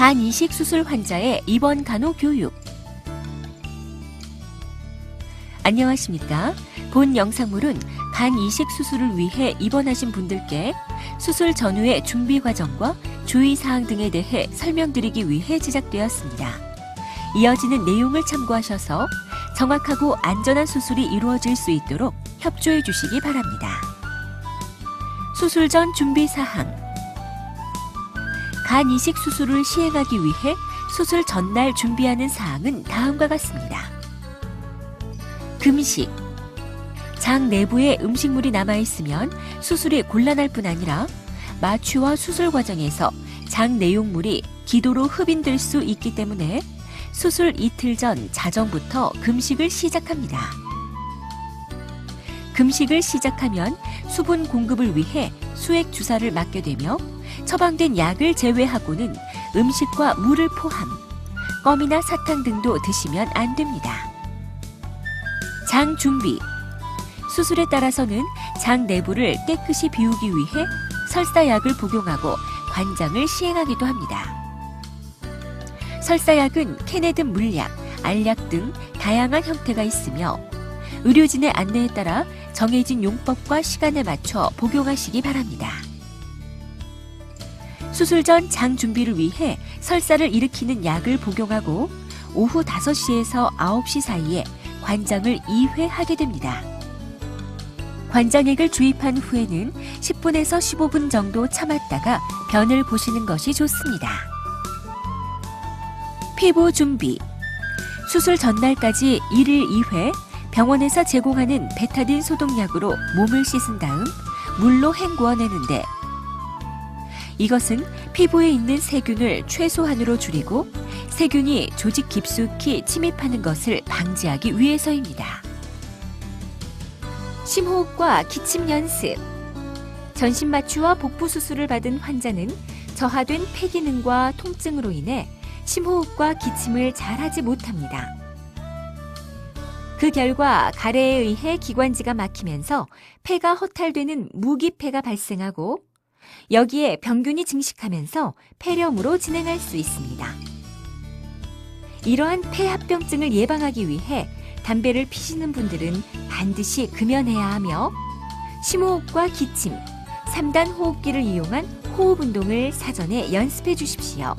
간이식 수술 환자의 입원 간호 교육. 안녕하십니까? 본 영상물은 간이식 수술을 위해 입원하신 분들께 수술 전후의 준비 과정과 주의사항 등에 대해 설명드리기 위해 제작되었습니다. 이어지는 내용을 참고하셔서 정확하고 안전한 수술이 이루어질 수 있도록 협조해 주시기 바랍니다. 수술 전 준비사항. 간이식 수술을 시행하기 위해 수술 전날 준비하는 사항은 다음과 같습니다. 금식. 장 내부에 음식물이 남아있으면 수술이 곤란할 뿐 아니라 마취와 수술 과정에서 장 내용물이 기도로 흡인될 수 있기 때문에 수술 이틀 전 자정부터 금식을 시작합니다. 금식을 시작하면 수분 공급을 위해 수액 주사를 맞게 되며 처방된 약을 제외하고는 음식과 물을 포함, 껌이나 사탕 등도 드시면 안 됩니다. 장 준비. 수술에 따라서는 장 내부를 깨끗이 비우기 위해 설사약을 복용하고 관장을 시행하기도 합니다. 설사약은 캔에 든 물약, 알약 등 다양한 형태가 있으며 의료진의 안내에 따라 정해진 용법과 시간에 맞춰 복용하시기 바랍니다. 수술 전 장 준비를 위해 설사를 일으키는 약을 복용하고 오후 5시에서 9시 사이에 관장을 2회 하게 됩니다. 관장액을 주입한 후에는 10분에서 15분 정도 참았다가 변을 보시는 것이 좋습니다. 피부 준비. 수술 전날까지 1일 2회 병원에서 제공하는 베타딘 소독약으로 몸을 씻은 다음 물로 헹구어내는데, 이것은 피부에 있는 세균을 최소한으로 줄이고 세균이 조직 깊숙이 침입하는 것을 방지하기 위해서입니다. 심호흡과 기침 연습. 전신 마취와 복부 수술을 받은 환자는 저하된 폐 기능과 통증으로 인해 심호흡과 기침을 잘하지 못합니다. 그 결과 가래에 의해 기관지가 막히면서 폐가 허탈되는 무기폐가 발생하고 여기에 병균이 증식하면서 폐렴으로 진행할 수 있습니다. 이러한 폐합병증을 예방하기 위해 담배를 피시는 분들은 반드시 금연해야 하며 심호흡과 기침, 3단 호흡기를 이용한 호흡 운동을 사전에 연습해 주십시오.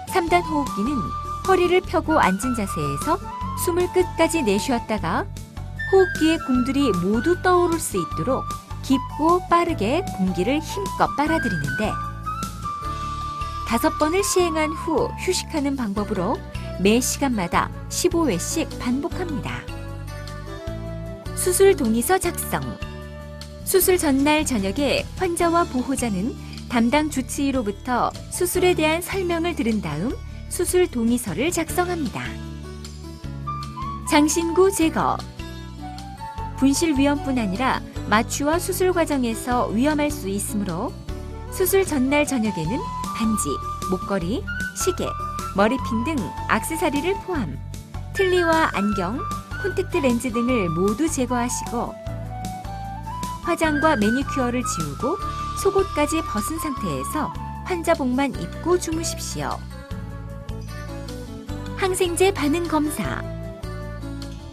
3단 호흡기는 허리를 펴고 앉은 자세에서 숨을 끝까지 내쉬었다가 호흡기의 공들이 모두 떠오를 수 있도록 깊고 빠르게 공기를 힘껏 빨아들이는데 5번을 시행한 후 휴식하는 방법으로 매 시간마다 15회씩 반복합니다. 수술 동의서 작성. 수술 전날 저녁에 환자와 보호자는 담당 주치의로부터 수술에 대한 설명을 들은 다음 수술 동의서를 작성합니다. 장신구 제거. 분실 위험뿐 아니라 마취와 수술 과정에서 위험할 수 있으므로 수술 전날 저녁에는 반지, 목걸이, 시계, 머리핀 등 액세서리를 포함 틀니와 안경, 콘택트 렌즈 등을 모두 제거하시고 화장과 매니큐어를 지우고 속옷까지 벗은 상태에서 환자복만 입고 주무십시오. 항생제 반응 검사.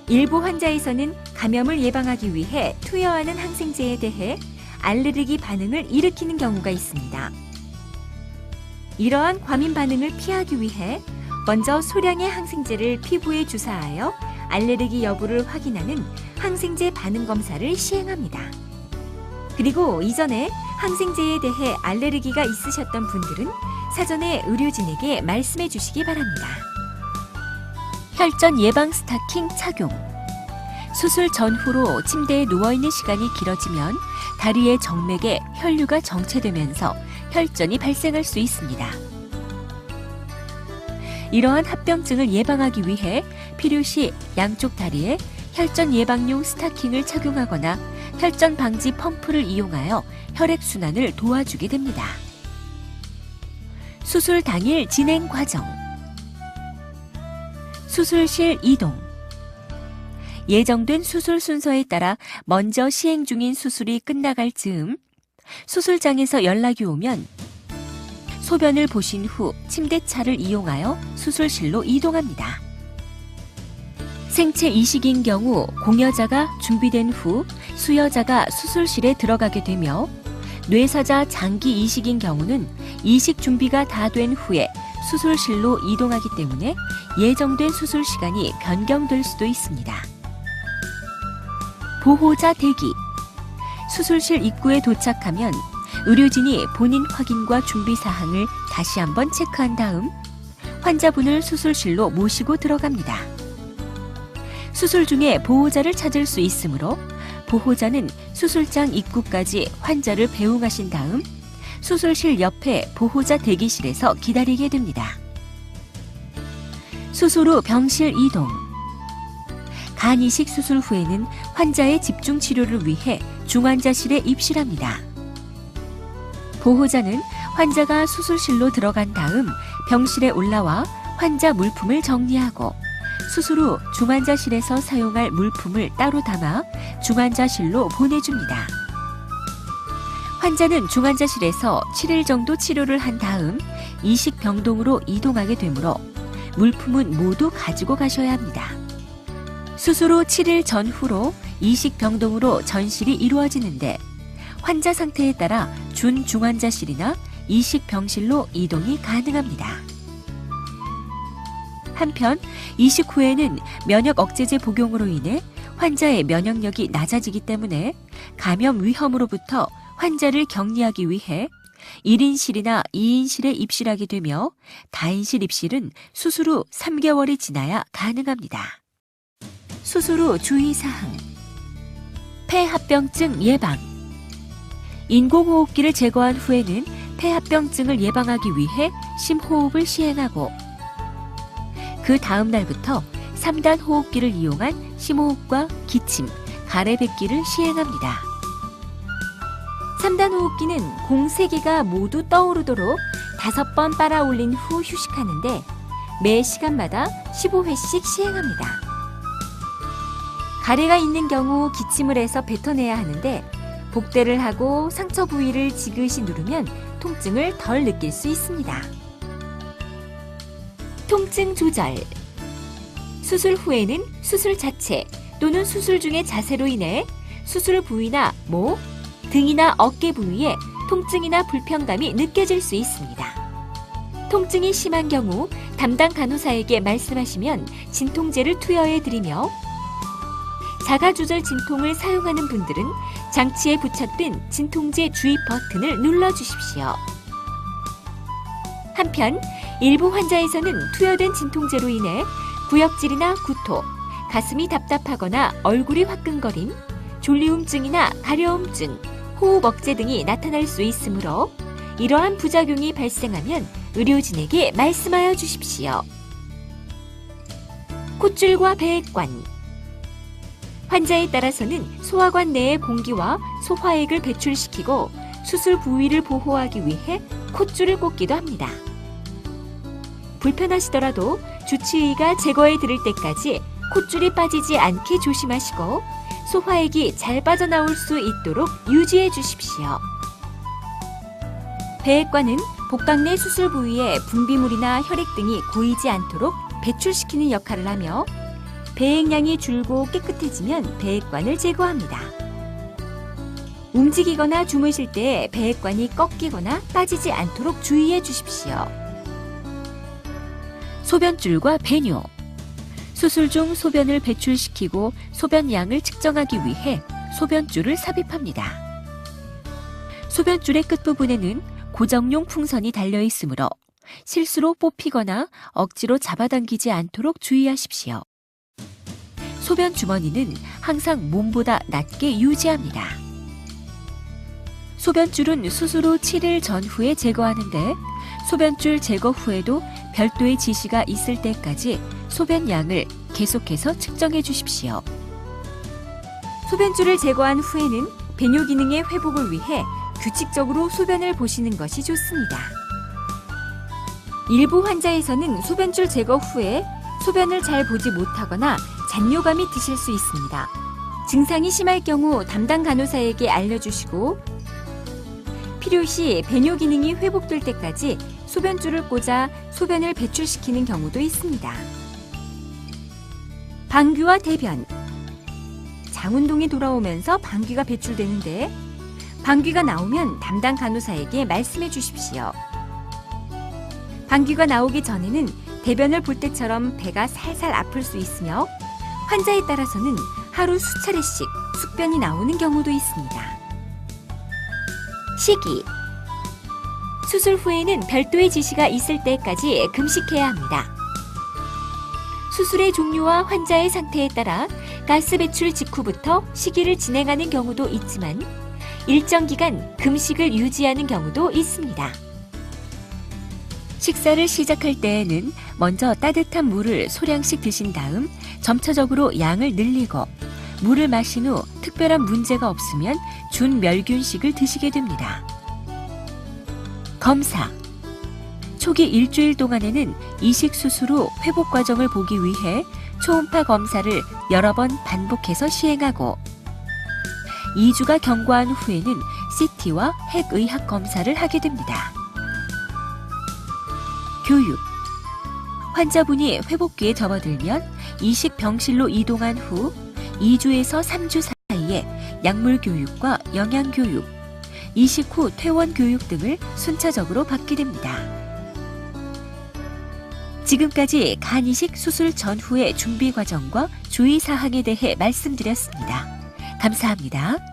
일부 환자에서는 감염을 예방하기 위해 투여하는 항생제에 대해 알레르기 반응을 일으키는 경우가 있습니다. 이러한 과민 반응을 피하기 위해 먼저 소량의 항생제를 피부에 주사하여 알레르기 여부를 확인하는 항생제 반응 검사를 시행합니다. 그리고 이전에 항생제에 대해 알레르기가 있으셨던 분들은 사전에 의료진에게 말씀해 주시기 바랍니다. 혈전 예방 스타킹 착용. 수술 전후로 침대에 누워있는 시간이 길어지면 다리의 정맥에 혈류가 정체되면서 혈전이 발생할 수 있습니다. 이러한 합병증을 예방하기 위해 필요시 양쪽 다리에 혈전 예방용 스타킹을 착용하거나 혈전 방지 펌프를 이용하여 혈액순환을 도와주게 됩니다. 수술 당일 진행 과정. 수술실 이동. 예정된 수술 순서에 따라 먼저 시행 중인 수술이 끝나갈 즈음 수술장에서 연락이 오면 소변을 보신 후 침대차를 이용하여 수술실로 이동합니다. 생체 이식인 경우 공여자가 준비된 후 수여자가 수술실에 들어가게 되며 뇌사자 장기 이식인 경우는 이식 준비가 다 된 후에 수술실로 이동하기 때문에 예정된 수술 시간이 변경될 수도 있습니다. 보호자 대기. 수술실 입구에 도착하면 의료진이 본인 확인과 준비 사항을 다시 한번 체크한 다음 환자분을 수술실로 모시고 들어갑니다. 수술 중에 보호자를 찾을 수 있으므로 보호자는 수술장 입구까지 환자를 배웅하신 다음 수술실 옆에 보호자 대기실에서 기다리게 됩니다. 수술 후 병실 이동. 간 이식 수술 후에는 환자의 집중 치료를 위해 중환자실에 입실합니다. 보호자는 환자가 수술실로 들어간 다음 병실에 올라와 환자 물품을 정리하고 수술 후 중환자실에서 사용할 물품을 따로 담아 중환자실로 보내줍니다. 환자는 중환자실에서 7일 정도 치료를 한 다음 이식 병동으로 이동하게 되므로 물품은 모두 가지고 가셔야 합니다. 수술 후 7일 전후로 이식 병동으로 전실이 이루어지는데 환자 상태에 따라 준중환자실이나 이식 병실로 이동이 가능합니다. 한편 이식 후에는 면역 억제제 복용으로 인해 환자의 면역력이 낮아지기 때문에 감염 위험으로부터 환자를 격리하기 위해 1인실이나 2인실에 입실하게 되며 다인실 입실은 수술 후 3개월이 지나야 가능합니다. 수술 후 주의사항. 폐합병증 예방. 인공호흡기를 제거한 후에는 폐합병증을 예방하기 위해 심호흡을 시행하고 그 다음 날부터 3단 호흡기를 이용한 심호흡과 기침, 가래뱉기를 시행합니다. 3단 호흡기는 공 3개가 모두 떠오르도록 5번 빨아 올린 후 휴식하는데 매 시간마다 15회씩 시행합니다. 가래가 있는 경우 기침을 해서 뱉어내야 하는데 복대를 하고 상처 부위를 지그시 누르면 통증을 덜 느낄 수 있습니다. 통증 조절. 수술 후에는 수술 자체 또는 수술 중의 자세로 인해 수술 부위나 목, 등이나 어깨 부위에 통증이나 불편감이 느껴질 수 있습니다. 통증이 심한 경우 담당 간호사에게 말씀하시면 진통제를 투여해드리며 자가조절 진통을 사용하는 분들은 장치에 부착된 진통제 주입 버튼을 눌러주십시오. 한편 일부 환자에서는 투여된 진통제로 인해 구역질이나 구토, 가슴이 답답하거나 얼굴이 화끈거림, 졸리움증이나 가려움증, 호흡 억제 등이 나타날 수 있으므로 이러한 부작용이 발생하면 의료진에게 말씀하여 주십시오. 콧줄과 배액관. 환자에 따라서는 소화관 내의 공기와 소화액을 배출시키고 수술 부위를 보호하기 위해 콧줄을 꽂기도 합니다. 불편하시더라도 주치의가 제거해 드릴 때까지 콧줄이 빠지지 않게 조심하시고 소화액이 잘 빠져나올 수 있도록 유지해 주십시오. 배액관은 복강 내 수술 부위에 분비물이나 혈액 등이 고이지 않도록 배출시키는 역할을 하며 배액량이 줄고 깨끗해지면 배액관을 제거합니다. 움직이거나 주무실 때 배액관이 꺾이거나 빠지지 않도록 주의해 주십시오. 소변줄과 배뇨. 수술 중 소변을 배출시키고 소변량을 측정하기 위해 소변줄을 삽입합니다. 소변줄의 끝부분에는 고정용 풍선이 달려 있으므로 실수로 뽑히거나 억지로 잡아당기지 않도록 주의하십시오. 소변 주머니는 항상 몸보다 낮게 유지합니다. 소변줄은 수술 후 7일 전후에 제거하는데 소변줄 제거 후에도 별도의 지시가 있을 때까지 소변량을 계속해서 측정해 주십시오. 소변줄을 제거한 후에는 배뇨 기능의 회복을 위해 규칙적으로 소변을 보시는 것이 좋습니다. 일부 환자에서는 소변줄 제거 후에 소변을 잘 보지 못하거나 잔뇨감이 드실 수 있습니다. 증상이 심할 경우 담당 간호사에게 알려주시고 필요시 배뇨 기능이 회복될 때까지 소변줄을 꽂아 소변을 배출시키는 경우도 있습니다. 방귀와 대변. 장운동이 돌아오면서 방귀가 배출되는데 방귀가 나오면 담당 간호사에게 말씀해 주십시오. 방귀가 나오기 전에는 대변을 볼 때처럼 배가 살살 아플 수 있으며 환자에 따라서는 하루 수차례씩 숙변이 나오는 경우도 있습니다. 식이. 수술 후에는 별도의 지시가 있을 때까지 금식해야 합니다. 수술의 종류와 환자의 상태에 따라 가스 배출 직후부터 식이를 진행하는 경우도 있지만 일정 기간 금식을 유지하는 경우도 있습니다. 식사를 시작할 때에는 먼저 따뜻한 물을 소량씩 드신 다음 점차적으로 양을 늘리고 물을 마신 후 특별한 문제가 없으면 준멸균식을 드시게 됩니다. 검사. 초기 일주일 동안에는 이식 수술 후 회복 과정을 보기 위해 초음파 검사를 여러 번 반복해서 시행하고 2주가 경과한 후에는 CT와 핵의학 검사를 하게 됩니다. 교육. 환자분이 회복기에 접어들면 이식 병실로 이동한 후 2주에서 3주 사이에 약물 교육과 영양 교육, 이식 후 퇴원 교육 등을 순차적으로 받게 됩니다. 지금까지 간이식 수술 전후의 준비 과정과 주의 사항에 대해 말씀드렸습니다. 감사합니다.